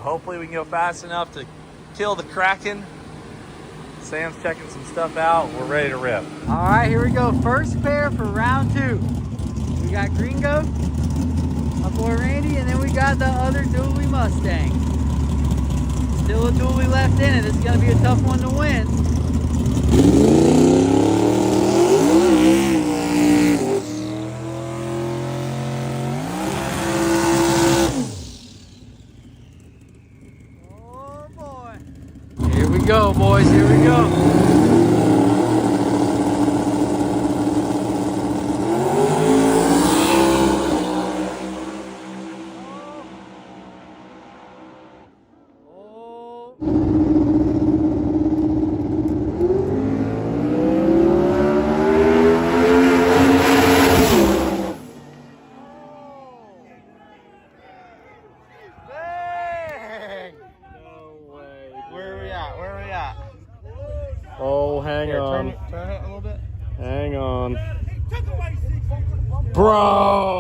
hopefully we can go fast enough to kill the Kraken. Sam's checking some stuff out. We're ready to rip. All right, here we go. First pair for round 2. We got Gringo, my boy Randy, and then we got the other dually Mustang. Still a dually left in it. It's gonna be a tough one to win. Oh boy. Here we go, boys. Here we go. Oh, hang on. Turn it a little bit. Hang on. Bro!